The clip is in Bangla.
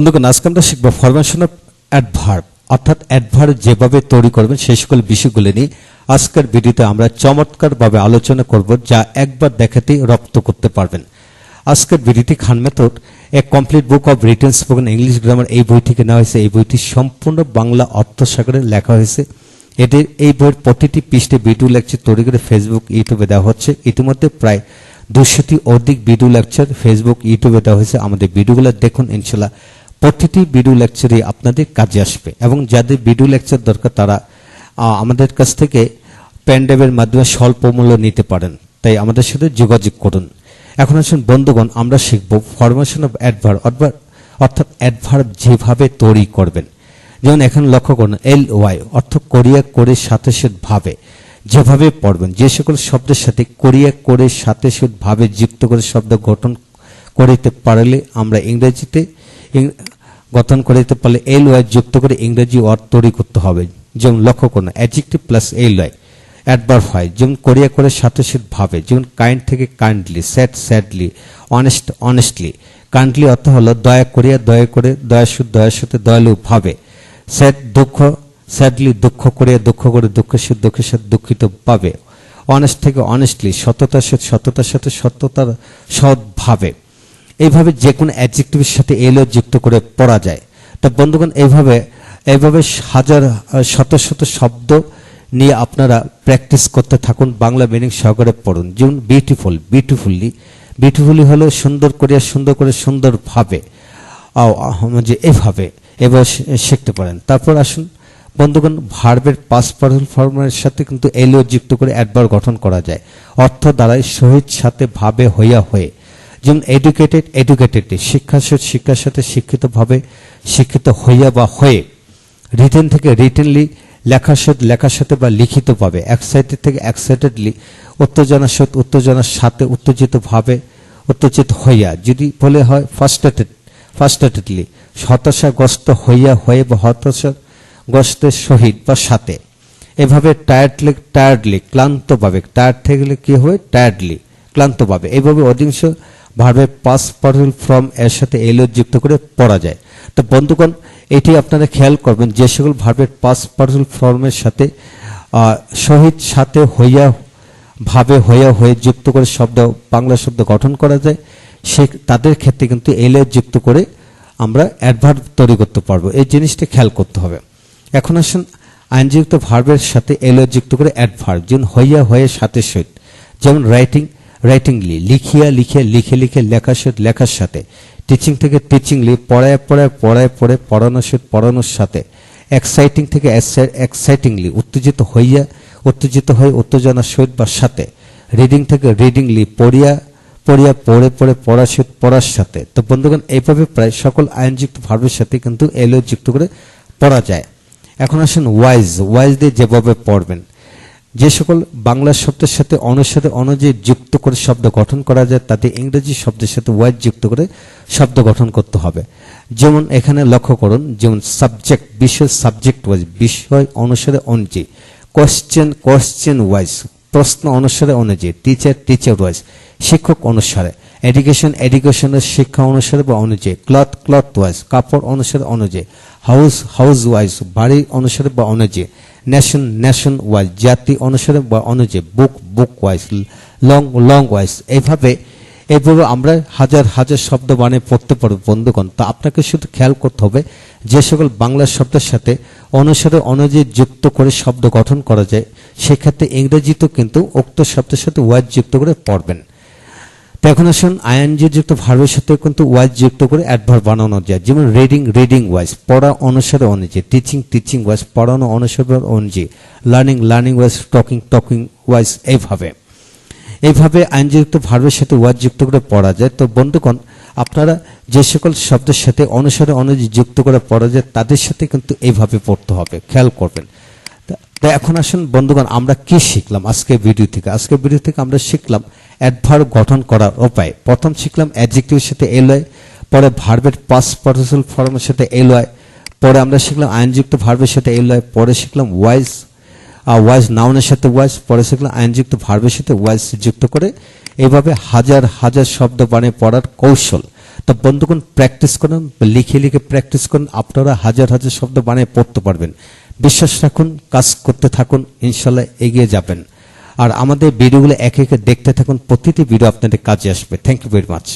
বন্ধুগণ আজকে আমরা শিখব ফরমেশন অফ অ্যাডভার্ব অর্থাৎ অ্যাডভার্ব যেভাবে তৈরি করবেন সেই সকল বিষয়গুলো নিয়ে আজকের ভিডিওতে আমরা চমৎকারভাবে আলোচনা করব, যা একবার দেখাতেই রপ্ত করতে পারবেন। আজকের ভিডিওটি খান মেথড এ complete book of written spoken English grammar এই বই থেকে নেওয়া হয়েছে। এই বইটি সম্পূর্ণ বাংলা অর্থসাগরে লেখা হয়েছে। এদের এই বইয়ের প্রতিটি পৃষ্ঠে ভিডিও লেকচার তৈরি করে ফেসবুক ইউটিউবে দেওয়া হচ্ছে। ইতিমধ্যে প্রায় 200টি অধিক ভিডিও লেকচার ফেসবুক ইউটিউবে দেওয়া হয়েছে। আমাদের ভিডিওগুলো দেখুন, ইনশাল্লাহ প্রতিটি ভিডিও লেকচারই আপনাদের কাজে আসবে এবং যাদের ভিডিও লেকচার দরকার তারা আমাদের কাছ থেকে পেনড্রাইভের মাধ্যমে স্বল্প মূল্য নিতে পারেন। তাই আমাদের সাথে যোগাযোগ করুন। এখন আসুন বন্ধুগণ, আমরা শিখব ফরমেশন অফ অ্যাডভার্ব অর্থাৎ অ্যাডভার্ব যেভাবে তৈরি করবেন। যেমন এখানে লক্ষ্য করুন, LY অর্থ কোরিয়া করে সাথে সাথে ভাবে যেভাবে পড়বেন। যে সকল শব্দের সাথে কোরিয়া করে সাথে সাথে ভাবে যুক্ত করে শব্দ গঠন করিতে পারলে আমরা ইংরেজিতে গঠন করিতে পারলে LY যুক্ত করে ইংরেজি ওয়ার্ড তৈরি করতে হবে। যেমন লক্ষ্য করুন, অ্যাডজেক্টিভ প্লাস LY অ্যাডভার্ব হয়। যেমন কোরিয়া করে সাথে সাথে ভাবে, যেমন কাইন্ড থেকে kindly, sad sadly, honest honestly. Kindly অর্থ হলো দয়া করিয়া দয়া করে, দয়ার সাথে দয়ালু ভাবে। স্যাড দুঃখ, স্যাডলি দুঃখ করিয়া দুঃখ করে, দুঃখের সাথে দুঃখিত পাবে। অনেস্ট থেকে অনেস্টলি, সততার সাথে সততার সৎ ভাবে। এইভাবে যে কোনো অ্যাডজেক্টিভের সাথে LY যুক্ত করে পড়া যায়। তা বন্ধুগণ এইভাবে হাজার শত শত শব্দ নিয়ে আপনারা প্র্যাকটিস করতে থাকুন, বাংলা মিনিং সহকারে পড়ুন। যেমন বিউটিফুল, বিউটিফুলি হলো সুন্দর করিয়া, সুন্দর করে সুন্দর ভাবে, যে এভাবে এবার শিখতে পারেন। তারপর আসুন বন্ধুগণ, ভার্বের পাস্ট পার্সন ফর্মের সাথে কিন্তু LY যুক্ত করে অ্যাডভার্ব গঠন করা যায়। অর্থ দ্বারাই সহিত সাথে ভাবে হইয়া হয়ে। যেমন এডুকেটেড, এডুকেটেডলি শিক্ষার সাথে শিক্ষিত ভাবে, শিক্ষিত হইয়া বা হয়ে। রিটেন থেকে রিটেনলি লেখার সাথে বা লিখিত ভাবে। এক্সাইটেড থেকে এক্সাইটেডলি উত্তেজনার সাথে উত্তেজিত ভাবে, উত্তেজিত হইয়া। যদি বলে হয় ফার্স্টেডলি হতাশাগ্রস্ত হইয়া হয়ে বা হতাশাগ্রস্তের সহিত বা সাথে। এভাবে টায়ার্ডলি ক্লান্ত ভাবে, টায়ার্ড থেকে কি হয় টায়ার্ডলি ক্লান্ত ভাবে। এইভাবে অধিকাংশ ভার্বের পাস্ট পার্সন ফর্ম এর সাথে LY যুক্ত করে পড়া যায়। তো বন্ধুগণ এটি আপনারা খেয়াল করবেন, যে সকল ভার্বের পাস্ট পার্সন ফর্মের সাথে সহিত সাথে হইয়া ভাবে হইয়া হয়ে যুক্ত করে বাংলা শব্দ গঠন করা যায়, তাদের ক্ষেত্রে কিন্তু LY যুক্ত করে আমরা অ্যাডভার্ব তৈরি করতে পারবো। এই জিনিসটা খেয়াল করতে হবে। এখন আসুন আইনযুক্ত ভার্বের সাথে LY যুক্ত করে অ্যাডভার্ব, যেমন হইয়া হয়ে সাথে সহিত। যেমন রাইটিংলি লিখে লেখার সাথে। টিচিং থেকে টিচিংলি পড়ায় পড়ানোর সাথে। এক্সাইটিং থেকে এক্সাইটিংলি উত্তেজিত হয়ে উত্তেজনার সহিত বা সাথে। রিডিং থেকে রিডিংলি পড়ার সাথে। তো বন্ধুগণ এইভাবে প্রায় সকল আইনযুক্ত ভার্বের সাথে কিন্তু LY যুক্ত করে পড়া যায়। এখন আসুন ওয়াইজ দিয়ে যেভাবে পড়বেন। যে সকল বাংলা শব্দের সাথে অনুযায়ী যুক্ত করে শব্দ গঠন করা যায়, তাতে ইংরেজি শব্দের সাথে ওয়াইজ যুক্ত করে শব্দ গঠন করতে হবে। যেমন এখানে লক্ষ্য করুন, যেমন সাবজেক্ট বিষয়, সাবজেক্ট ওয়াইজ বিষয় অনুযায়ী। কোশ্চেন ওয়াইজ প্রশ্ন অনুযায়ী। টিচার ওয়াইজ শিক্ষক অনুসারে। এডুকেশনের শিক্ষা অনুসারে বা অনুযায়ী। ক্লথ ওয়াইজ কাপড় অনুযায়ী। হাউস ওয়াইজ বাড়ি অনুসারে বা অনুযায়ী। নেশন ওয়াইজ জাতি অনুসারে বা অনুযায়ী। বুক ওয়াইজ লং ওয়াইজ। এইভাবে আমরা হাজার শব্দ বানিয়ে পড়তে পারবো বন্ধুগণ। তো আপনাকে শুধু খেয়াল করতে হবে, যে সকল বাংলা শব্দের সাথে অনুযায়ী যুক্ত করে শব্দ গঠন করা যায়, সেক্ষেত্রে ইংরেজিতেও কিন্তু উক্ত শব্দের সাথে ওয়াইজ যুক্ত করে পড়বেন। তো এখন আসুন আইএনজি যুক্ত ভার্বের সাথে কিন্তু ওয়াইজ যুক্ত করে অ্যাডভার্ব বানানো যায়। যেমন রিডিং ওয়াইজ পড়া অনুযায়ী। টিচিং ওয়াইজ পড়ানো অনুযায়ী। Learning wise talking wise. এইভাবে আইনযুক্ত ভার্বের সাথে ওয়াইজ যুক্ত করে পড়া যায়। তো বন্ধুগণ আপনারা যে সকল শব্দের সাথে অনুযায়ী যুক্ত করে পড়া যায়, তাদের সাথে কিন্তু এইভাবে পড়তে হবে, খেয়াল করবেন। তো এখন আসুন বন্ধুগণ, আমরা কি শিখলাম আজকের ভিডিও থেকে আমরা শিখলাম অ্যাডভার্ব গঠন করার উপায়। প্রথম শিখলাম অ্যাডজেক্টিভের সাথে LY, পরে ভার্বের পাস্ট পার্টিসিপল ফর্মের সাথে LY, পরে আমরা শিখলাম আইনযুক্ত ভার্বের সাথে LY, পরে শিখলাম ওয়াইজ নাউনের সাথে ওয়াইজ, পরে শিখলাম আইনযুক্ত ভার্বের সাথে ওয়াইজ যুক্ত করে এইভাবে হাজার শব্দ বানিয়ে পড়ার কৌশল। তো তা বন্ধুগণ প্র্যাকটিস করুন, লিখে লিখে প্র্যাকটিস করুন, আপনারা হাজার হাজার শব্দ বানিয়ে পড়তে পারবেন। বিশ্বাস রাখুন, কাজ করতে থাকুন, ইনশাল্লাহ এগিয়ে যাবেন। আর আমাদের ভিডিওগুলো একে একে দেখতে থাকুন, প্রতিটি ভিডিও আপনাদের কাজে আসবে। Thank you very much.